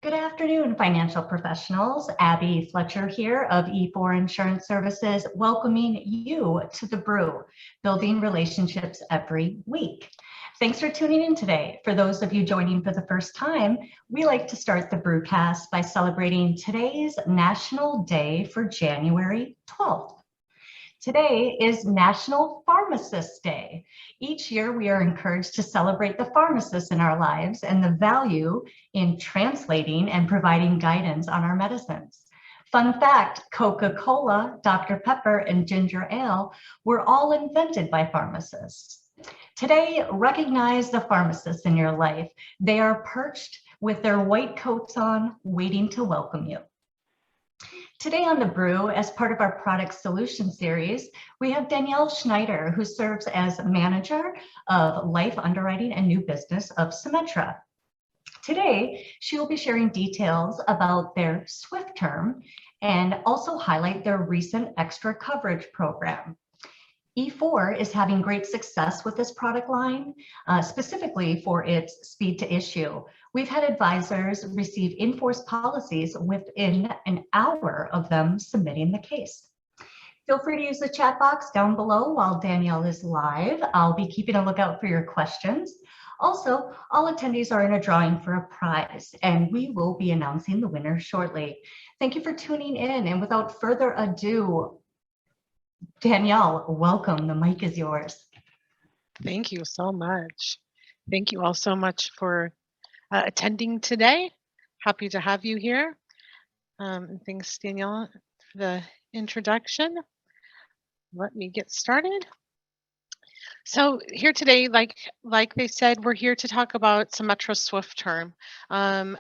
Good afternoon, financial professionals. Abby Fletcher here of E4 Insurance Services, welcoming you to the BREW, Building Relationships Every Week. Thanks for tuning in today. For those of you joining for the first time, we like to start the BREWcast by celebrating today's National Day for January 12th. Today is National Pharmacist Day. Each year, we are encouraged to celebrate the pharmacists in our lives and the value in translating and providing guidance on our medicines. Fun fact, Coca-Cola, Dr. Pepper, and ginger ale were all invented by pharmacists. Today, recognize the pharmacists in your life. They are perched with their white coats on, waiting to welcome you. Today on the BREW, as part of our product solution series, we have Danielle Schneider, who serves as manager of life underwriting and new business of Symetra. Today, she will be sharing details about their SwiftTerm and also highlight their recent extra coverage program. E4 is having great success with this product line, specifically for its speed to issue. We've had advisors receive in-force policies within an hour of them submitting the case. Feel free to use the chat box down below while Danielle is live. I'll be keeping a lookout for your questions. Also, all attendees are in a drawing for a prize, and we will be announcing the winner shortly. Thank you for tuning in, and without further ado, Danielle, welcome. The mic is yours. Thank you so much. Thank you all so much for attending today. Happy to have you here. And thanks, Danielle, for the introduction. Let me get started. So here today, like they said, we're here to talk about Symetra SwiftTerm,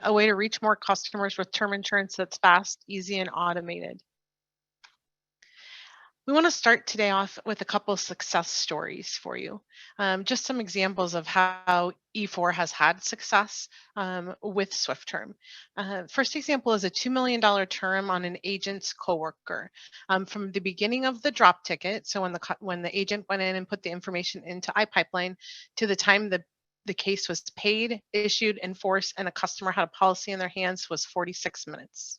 a way to reach more customers with term insurance that's fast, easy, and automated. We want to start today off with a couple of success stories for you. Just some examples of how E4 has had success with SwiftTerm. First example is a $2 million term on an agent's coworker. From the beginning of the drop ticket, so when the agent went in and put the information into iPipeline, to the time the case was paid, issued, enforced, and a customer had a policy in their hands was 46 minutes.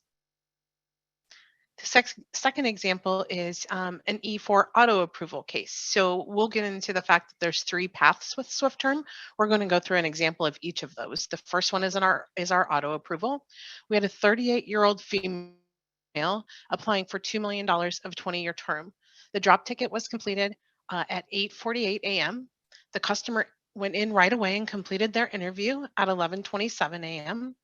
The second example is an E4 auto approval case. So we'll get into the fact that there's 3 paths with SwiftTerm. We're going to go through an example of each of those. The first one is our auto approval. We had a 38-year-old female applying for $2 million of 20-year term. The drop ticket was completed at 8:48 a.m. The customer went in right away and completed their interview at 11:27 a.m.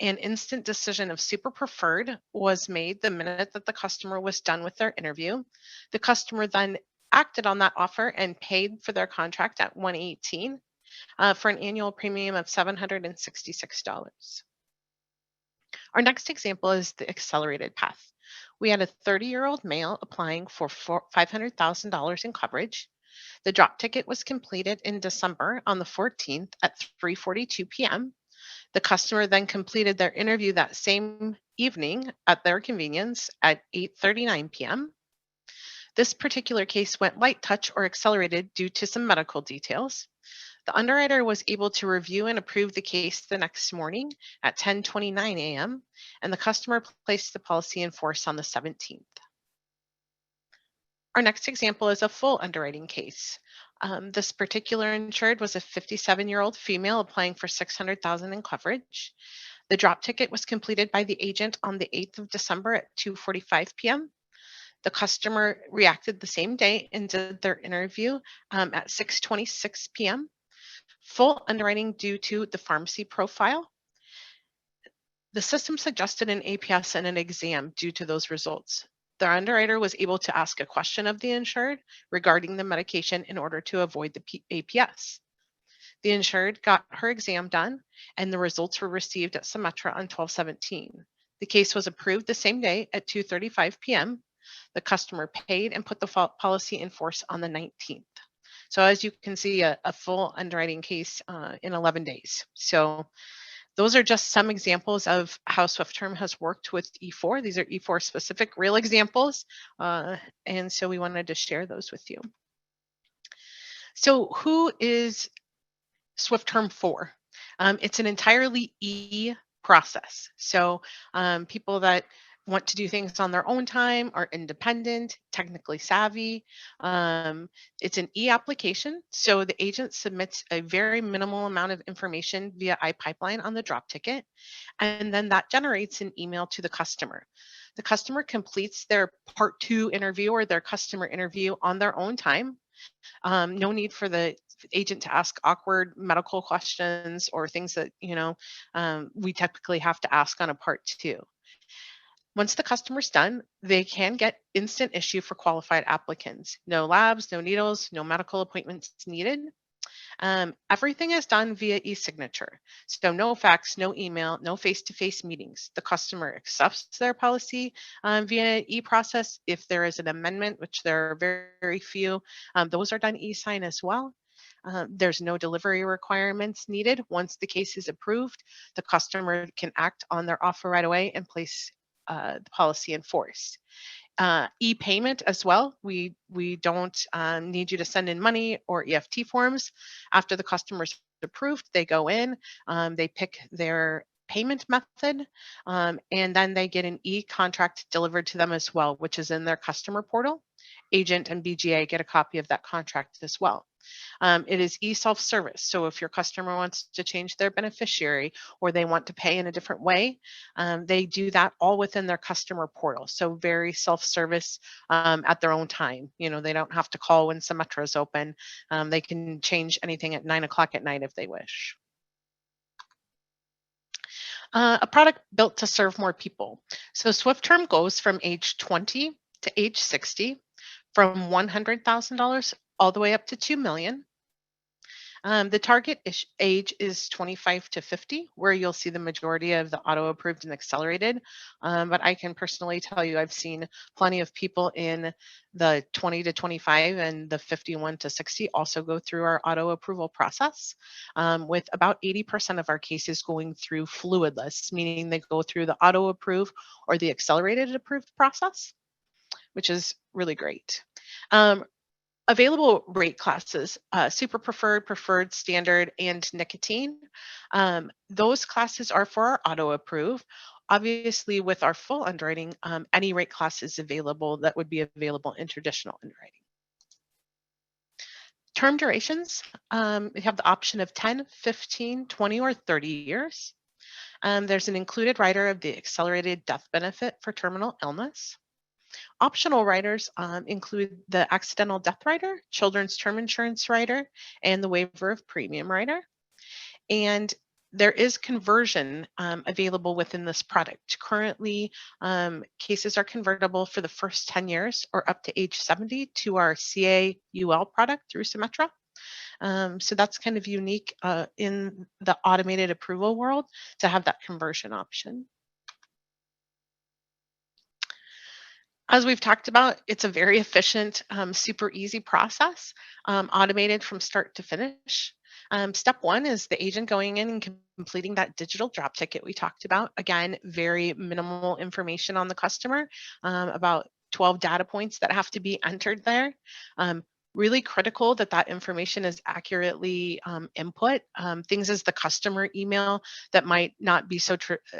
An instant decision of super preferred was made the minute that the customer was done with their interview. The customer then acted on that offer and paid for their contract at $118 for an annual premium of $766. Our next example is the accelerated path. We had a 30-year-old male applying for $500,000 in coverage. The drop ticket was completed in December on the 14th at 3:42 p.m. The customer then completed their interview that same evening at their convenience at 8:39 p.m. This particular case went light touch or accelerated due to some medical details. The underwriter was able to review and approve the case the next morning at 10:29 a.m., and the customer placed the policy in force on the 17th. Our next example is a full underwriting case. This particular insured was a 57-year-old female applying for $600,000 in coverage. The drop ticket was completed by the agent on the 8th of December at 2:45 p.m. The customer reacted the same day and did their interview at 6:26 p.m. Full underwriting due to the pharmacy profile. The system suggested an APS and an exam due to those results. The underwriter was able to ask a question of the insured regarding the medication in order to avoid the APS. The insured got her exam done, and the results were received at Symetra on 12/17. The case was approved the same day at 2:35 p.m. The customer paid and put the policy in force on the 19th. So as you can see, a full underwriting case in 11 days. So those are just some examples of how SwiftTerm has worked with E4. These are E4 specific real examples. And so we wanted to share those with you. So who is SwiftTerm for? It's an entirely process. So people that want to do things on their own time, are independent, technically savvy. It's an e-application, so the agent submits a very minimal amount of information via iPipeline on the drop ticket, and then that generates an email to the customer. The customer completes their part 2 interview or their customer interview on their own time. No need for the agent to ask awkward medical questions or things that we typically have to ask on a part 2. Once the customer's done, they can get instant issue for qualified applicants. No labs, no needles, no medical appointments needed. Everything is done via e-signature. So no fax, no email, no face-to-face meetings. The customer accepts their policy via e-process. If there is an amendment, which there are very, very few, those are done e-sign as well. There's no delivery requirements needed. Once the case is approved, the customer can act on their offer right away and place the policy in force. E-payment as well. We don't need you to send in money or EFT forms. After the customer's approved, they go in, they pick their payment method, and then they get an e-contract delivered to them as well, which is in their customer portal. Agent and BGA get a copy of that contract as well. It is e-self-service. So if your customer wants to change their beneficiary or they want to pay in a different way, they do that all within their customer portal. So very self-service at their own time. They don't have to call when Symetra is open. They can change anything at 9 o'clock at night if they wish. A product built to serve more people. So SwiftTerm goes from age 20 to age 60, from $100,000 all the way up to $2 million. The target age is 25 to 50, where you'll see the majority of the auto approved and accelerated. But I can personally tell you, I've seen plenty of people in the 20 to 25 and the 51 to 60 also go through our auto approval process, with about 80% of our cases going through fluidless, meaning they go through the auto approve or the accelerated approved process, which is really great. Available rate classes, super preferred, preferred, standard, and nicotine. Those classes are for our auto approve. Obviously, with our full underwriting, any rate class is available that would be available in traditional underwriting. Term durations, we have the option of 10, 15, 20, or 30 years. There's an included rider of the accelerated death benefit for terminal illness. Optional riders include the accidental death rider, children's term insurance rider, and the waiver of premium rider. And there is conversion available within this product. Currently, cases are convertible for the first 10 years or up to age 70 to our CAUL product through Symetra. So that's kind of unique in the automated approval world to have that conversion option. As we've talked about, it's a very efficient, super easy process, automated from start to finish. Step 1 is the agent going in and completing that digital drop ticket we talked about. Again, very minimal information on the customer, about 12 data points that have to be entered there. Really critical that that information is accurately input. Things as the customer email that might not be so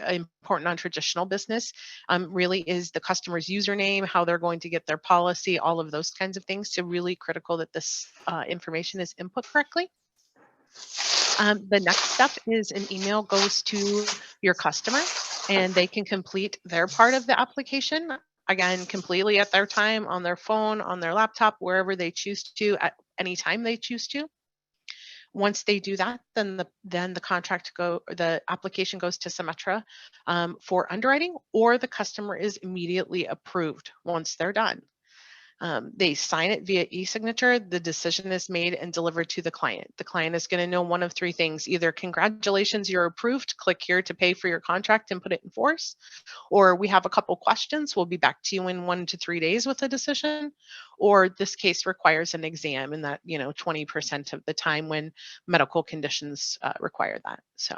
important on traditional business, really is the customer's username, how they're going to get their policy, all of those kinds of things. So really critical that this information is input correctly. The next step is an email goes to your customer and they can complete their part of the application. Again, completely at their time, on their phone, on their laptop, wherever they choose to, at any time they choose to. Once they do that, then the application goes to Symetra for underwriting, or the customer is immediately approved once they're done. They sign it via e-signature. The decision is made and delivered to the client. The client is going to know one of 3 things: either congratulations, you're approved, click here to pay for your contract and put it in force, or we have a couple questions, we'll be back to you in 1 to 3 days with a decision, or this case requires an exam, and that 20% of the time when medical conditions require that. So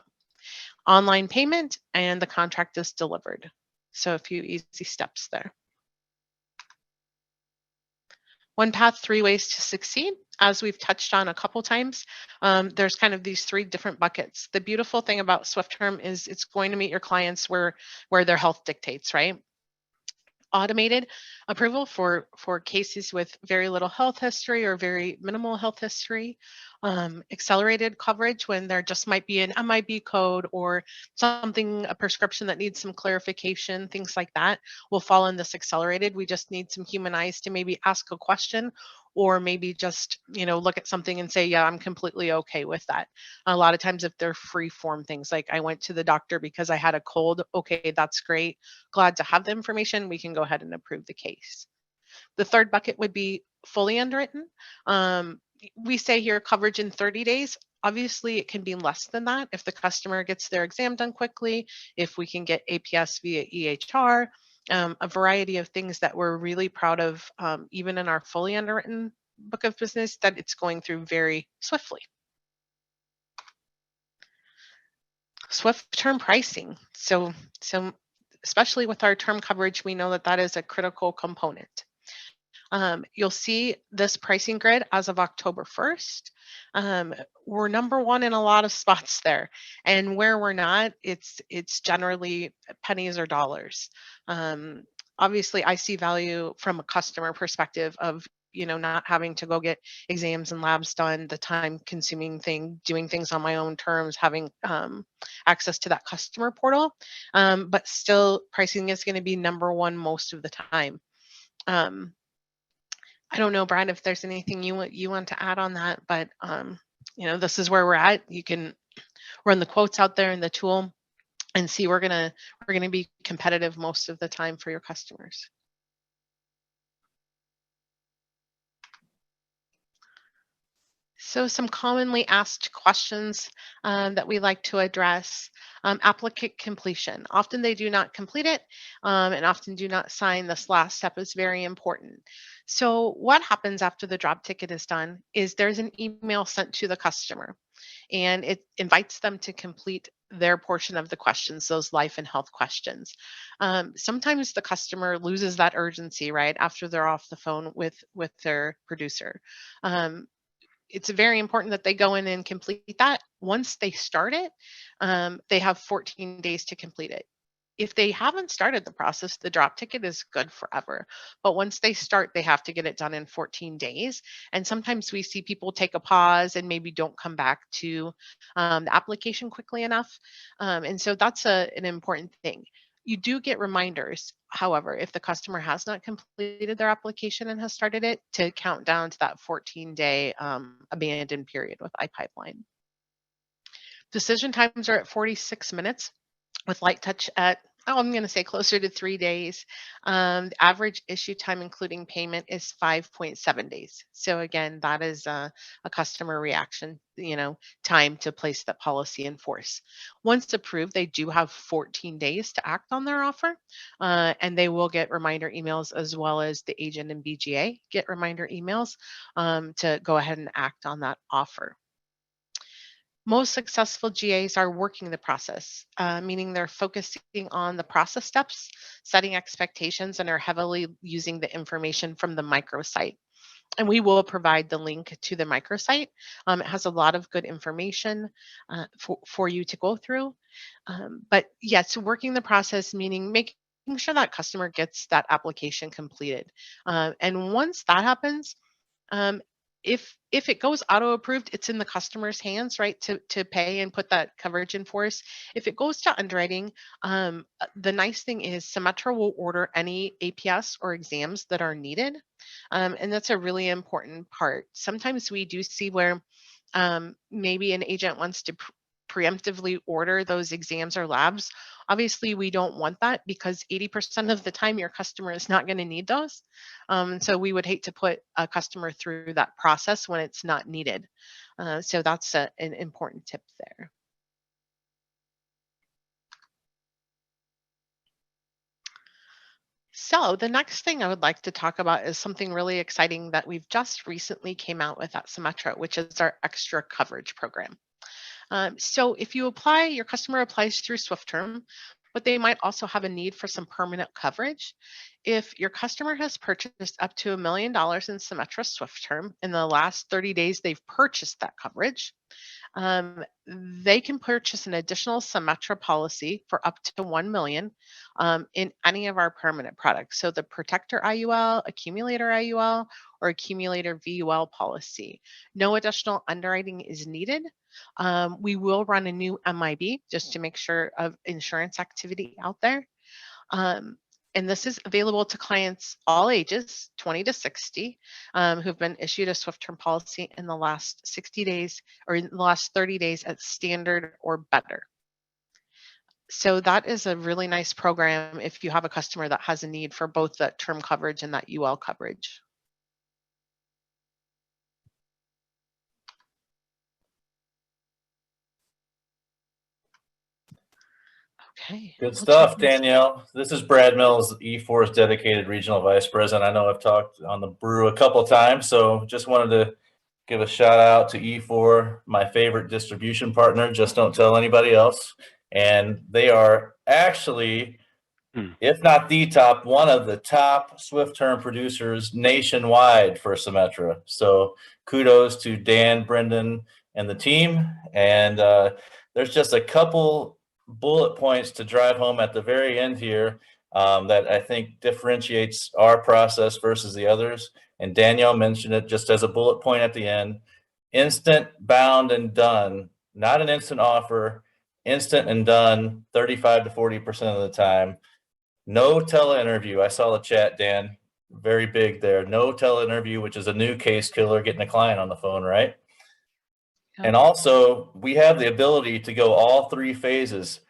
online payment and the contract is delivered. So a few easy steps there. One path, three ways to succeed. As we've touched on a couple times, there's kind of these three different buckets. The beautiful thing about SwiftTerm is it's going to meet your clients where their health dictates, right? Automated approval for cases with very little health history or very minimal health history, accelerated coverage when there just might be an MIB code or something, a prescription that needs some clarification, things like that will fall in this accelerated. We just need some human eyes to maybe ask a question or maybe just look at something and say, yeah, I'm completely okay with that. A lot of times if they're free form things like I went to the doctor because I had a cold, okay, that's great, glad to have the information, we can go ahead and approve the case. The third bucket would be fully underwritten. We say here coverage in 30 days. Obviously, it can be less than that if the customer gets their exam done quickly, if we can get APS via EHR, a variety of things that we're really proud of, even in our fully underwritten book of business, that it's going through very swiftly. Swift term pricing. So especially with our term coverage, we know that that is a critical component. You'll see this pricing grid as of October 1st. We're number one in a lot of spots there. And where we're not, it's generally pennies or dollars. Obviously, I see value from a customer perspective of not having to go get exams and labs done, the time consuming thing, doing things on my own terms, having access to that customer portal. But still, pricing is going to be number one most of the time. I don't know, Brad, if there's anything you want to add on that, but this is where we're at. You can run the quotes out there in the tool and see we're gonna be competitive most of the time for your customers. So some commonly asked questions that we like to address. Applicant completion. Often they do not complete it and often do not sign. This last step is very important. So what happens after the drop ticket is done is there's an email sent to the customer and it invites them to complete their portion of the questions, those life and health questions. Sometimes the customer loses that urgency right after they're off the phone with their producer. It's very important that they go in and complete that. Once they start it, they have 14 days to complete it. If they haven't started the process, the drop ticket is good forever. But once they start, they have to get it done in 14 days. And sometimes we see people take a pause and maybe don't come back to the application quickly enough. And so that's an important thing. You do get reminders, however, if the customer has not completed their application and has started it, to count down to that 14-day abandoned period with iPipeline. Decision times are at 46 minutes with light touch at, I'm going to say closer to 3 days. The average issue time, including payment, is 5.7 days. So again, that is a customer reaction, time to place that policy in force. Once approved, they do have 14 days to act on their offer, and they will get reminder emails as well as the agent and BGA get reminder emails to go ahead and act on that offer. Most successful GAs are working the process, meaning they're focusing on the process steps, setting expectations, and are heavily using the information from the microsite. And we will provide the link to the microsite. It has a lot of good information for you to go through. But yes, working the process, meaning making sure that customer gets that application completed. And once that happens, um, if it goes auto approved, it's in the customer's hands, right, to pay and put that coverage in force. If it goes to underwriting, the nice thing is Symetra will order any APS or exams that are needed, and that's a really important part. Sometimes we do see where maybe an agent wants to preemptively order those exams or labs. Obviously, we don't want that because 80% of the time your customer is not going to need those. So we would hate to put a customer through that process when it's not needed. So that's an important tip there. So the next thing I would like to talk about is something really exciting that we've just recently came out with at Symetra, which is our extra coverage program. So if you apply, your customer applies through SwiftTerm, but they might also have a need for some permanent coverage. If your customer has purchased up to $1 million in Symetra SwiftTerm in the last 30 days they've purchased that coverage, they can purchase an additional Symetra policy for up to 1 million in any of our permanent products. So the Protector IUL, Accumulator IUL, or Accumulator VUL policy. No additional underwriting is needed. We will run a new MIB just to make sure of insurance activity out there. And this is available to clients all ages, 20 to 60, who've been issued a SwiftTerm policy in the last 60 days or in the last 30 days at standard or better. So that is a really nice program if you have a customer that has a need for both that term coverage and that UL coverage. Okay. Good stuff, Danielle. This is Brad Mills, E4's dedicated regional vice president. I know I've talked on the BREW a couple times, so just wanted to give a shout out to E4, my favorite distribution partner. Just don't tell anybody else. And they are actually, if not the top, one of the top SwiftTerm producers nationwide for Symetra. So kudos to Dan, Brendan, and the team. And there's just a couple bullet points to drive home at the very end here that I think differentiates our process versus the others. And Danielle mentioned it just as a bullet point at the end. Instant, bound, and done. Not an instant offer. Instant and done 35 to 40% of the time. No tele-interview. I saw the chat, Dan. Very big there. No tele-interview, which is a new case killer, getting a client on the phone, right? And also, we have the ability to go all three phases.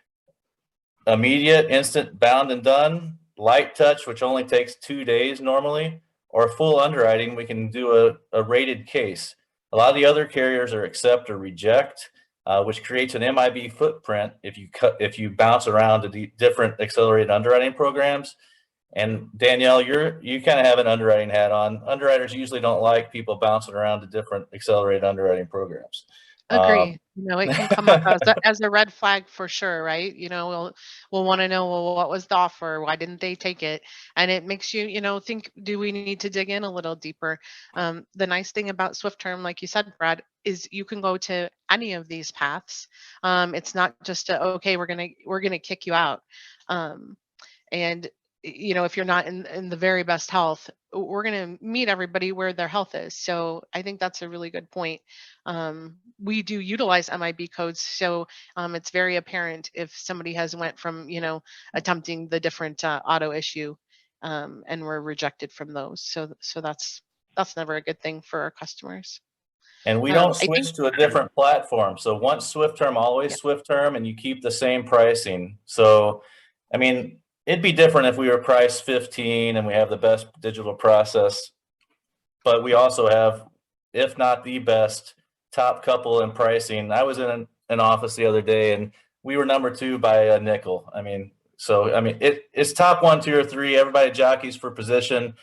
Immediate, instant, bound, and done. Light touch, which only takes 2 days normally. Or full underwriting, we can do a rated case. A lot of the other carriers are accept or reject, which creates an MIB footprint if you bounce around to different accelerated underwriting programs. And Danielle, you kind of have an underwriting hat on. Underwriters usually don't like people bouncing around to different accelerated underwriting programs. Agree. It can come up as a red flag for sure, right? We'll want to know, well, what was the offer? Why didn't they take it? And it makes you, think, do we need to dig in a little deeper? The nice thing about SwiftTerm, like you said, Brad, is you can go to any of these paths. It's not just okay, we're gonna kick you out. And if you're not in the very best health, we're going to meet everybody where their health is. So I think that's a really good point. We do utilize MIB codes, so it's very apparent if somebody has went from attempting the different auto issue and were rejected from those. So that's never a good thing for our customers. And we don't switch to a different platform. So once SwiftTerm, always SwiftTerm, and you keep the same pricing. So, I mean, it'd be different if we were priced 15 and we have the best digital process, but we also have, if not the best, top couple in pricing. I was in an office the other day and we were number 2 by a nickel. It's top 1, 2, or 3. Everybody jockeys for position.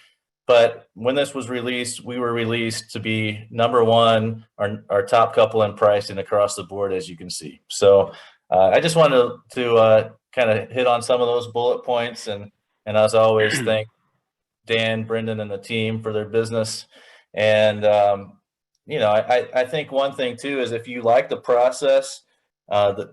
But when this was released, we were released to be number 1, our top couple in pricing across the board, as you can see. So I just wanted to kind of hit on some of those bullet points. And as always, thank Dan, Brendan, and the team for their business. And, I think one thing, too, is if you like the process, the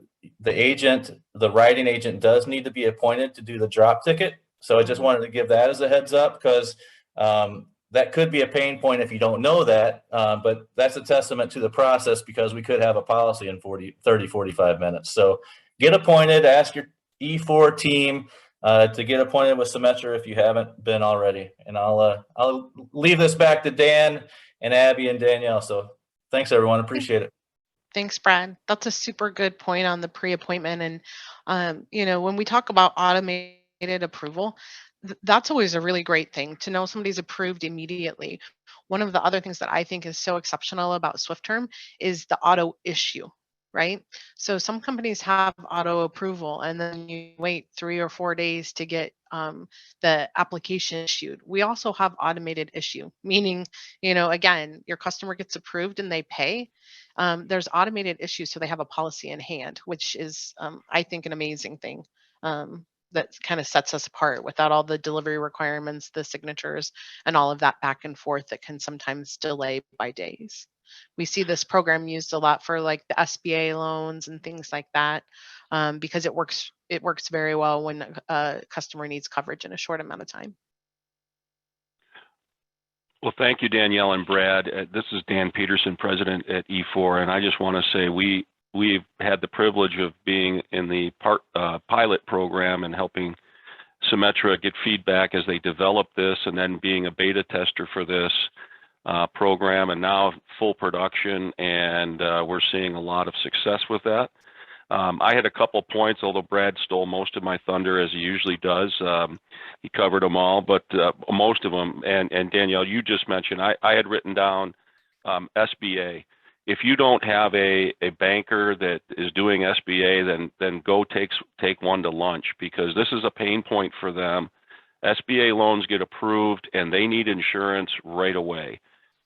writing agent does need to be appointed to do the drop ticket. So I just wanted to give that as a heads up because that could be a pain point if you don't know that, but that's a testament to the process because we could have a policy in 30, 45 minutes. So get appointed, ask your E4 team to get appointed with Symetra if you haven't been already. And I'll leave this back to Dan and Abby and Danielle. So thanks, everyone. Appreciate it. Thanks, Brad. That's a super good point on the pre-appointment. And, when we talk about automated approval, that's always a really great thing to know somebody's approved immediately. One of the other things that I think is so exceptional about SwiftTerm is the auto issue, right? So some companies have auto approval and then you wait 3 or 4 days to get the application issued. We also have automated issue, meaning, again, your customer gets approved and they pay. There's automated issues, so they have a policy in hand, which is, I think, an amazing thing. that kind of sets us apart without all the delivery requirements, the signatures, and all of that back and forth that can sometimes delay by days. We see this program used a lot for like the SBA loans and things like that, because it works very well when a customer needs coverage in a short amount of time. Well, thank you, Danielle and Brad. This is Dan Peterson, president at E4, and I just want to say we've had the privilege of being in the pilot program and helping Symetra get feedback as they develop this, and then being a beta tester for this program, and now full production, and we're seeing a lot of success with that. I had a couple points, although Brad stole most of my thunder, as he usually does. He covered them all, but most of them, and Danielle, you just mentioned, I had written down SBA. If you don't have a banker that is doing SBA, then go take one to lunch, because this is a pain point for them. SBA loans get approved and they need insurance right away.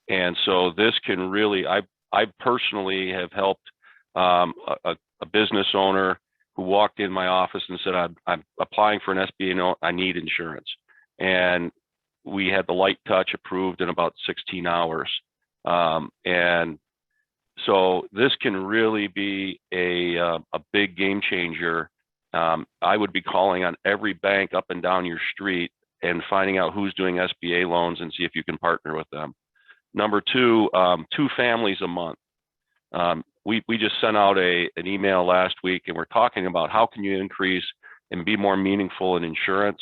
And so this can really, I personally have helped a business owner who walked in my office and said, I'm applying for an SBA note, I need insurance. And we had the light touch approved in about 16 hours. And so this can really be a big game changer. I would be calling on every bank up and down your street and finding out who's doing SBA loans and see if you can partner with them. Number two, 2 families a month. We just sent out an email last week, and we're talking about how can you increase and be more meaningful in insurance.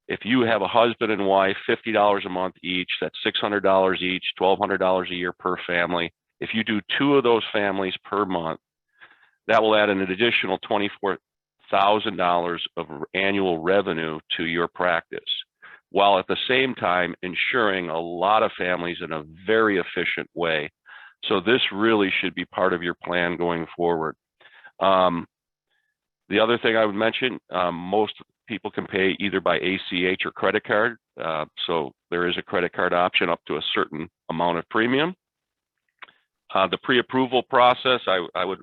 If you have a husband and wife, $50 a month each, that's $600 each, $1,200 a year per family. If you do 2 of those families per month, that will add an additional $24,000 of annual revenue to your practice, while at the same time insuring a lot of families in a very efficient way. So this really should be part of your plan going forward. The other thing I would mention, most people can pay either by ACH or credit card. So there is a credit card option up to a certain amount of premium. The pre-approval process, I would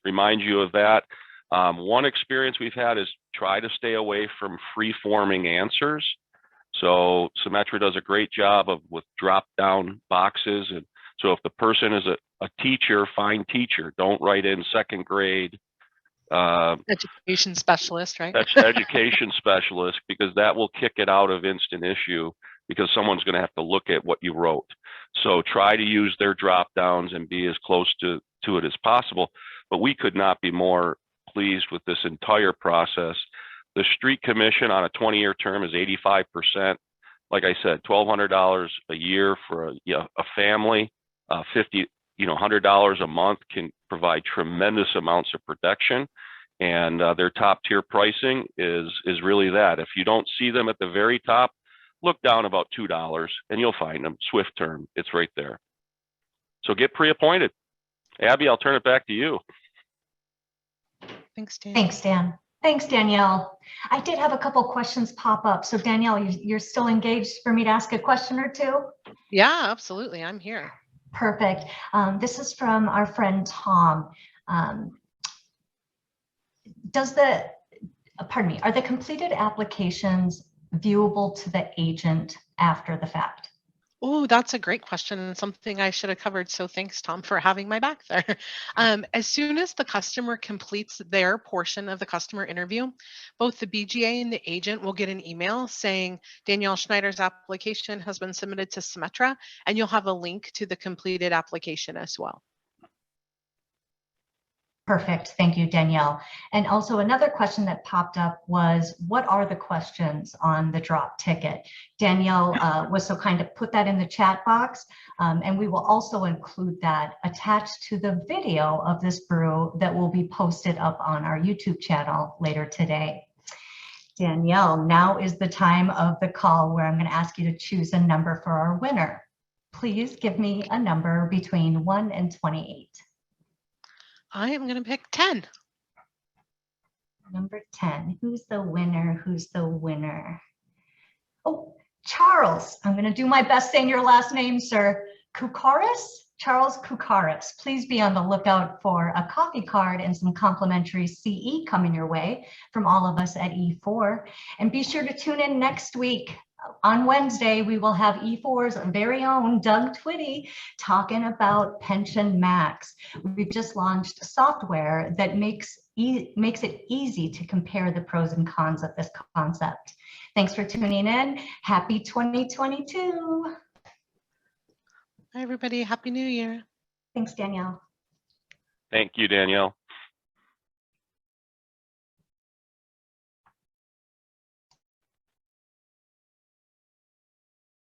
remind you of that. One experience we've had is try to stay away from free-forming answers. So Symetra does a great job with drop-down boxes. And so if the person is a teacher, find teacher. Don't write in second grade. Education specialist, right? That's education specialist, because that will kick it out of instant issue, because someone's going to have to look at what you wrote. So try to use their drop downs and be as close to it as possible. But we could not be more pleased with this entire process. The street commission on a 20-year term is 85%. Like I said, $1,200 a year for a family. $100 a month can provide tremendous amounts of protection. And their top tier pricing is really that. If you don't see them at the very top, look down about $2 and you'll find them. SwiftTerm, it's right there. So get pre-appointed. Abby, I'll turn it back to you. Thanks, Dan. Thanks, Dan. Thanks, Danielle. I did have a couple questions pop up. So Danielle, you're still engaged for me to ask a question or two? Yeah, absolutely. I'm here. Perfect. This is from our friend Tom. Are the completed applications viewable to the agent after the fact? Oh, that's a great question, and something I should have covered. So thanks, Tom, for having my back there. As soon as the customer completes their portion of the customer interview, both the BGA and the agent will get an email saying Danielle Schneider's application has been submitted to Symetra, and you'll have a link to the completed application as well. Perfect. Thank you, Danielle. And also another question that popped up was, what are the questions on the drop ticket? Danielle was so kind to put that in the chat box, and we will also include that attached to the video of this brew that will be posted up on our YouTube channel later today. Danielle, now is the time of the call where I'm going to ask you to choose a number for our winner. Please give me a number between 1 and 28. I am going to pick 10. Number 10. Who's the winner? Who's the winner? Oh, Charles. I'm going to do my best saying your last name, sir. Kukaris? Charles Kukaris. Please be on the lookout for a coffee card and some complimentary CE coming your way from all of us at E4. And be sure to tune in next week. On Wednesday, we will have E4's very own Doug Twitty talking about Pension Max. We've just launched software that makes it easy to compare the pros and cons of this concept. Thanks for tuning in. Happy 2022. Hi, everybody. Happy New Year. Thanks, Danielle. Thank you, Danielle.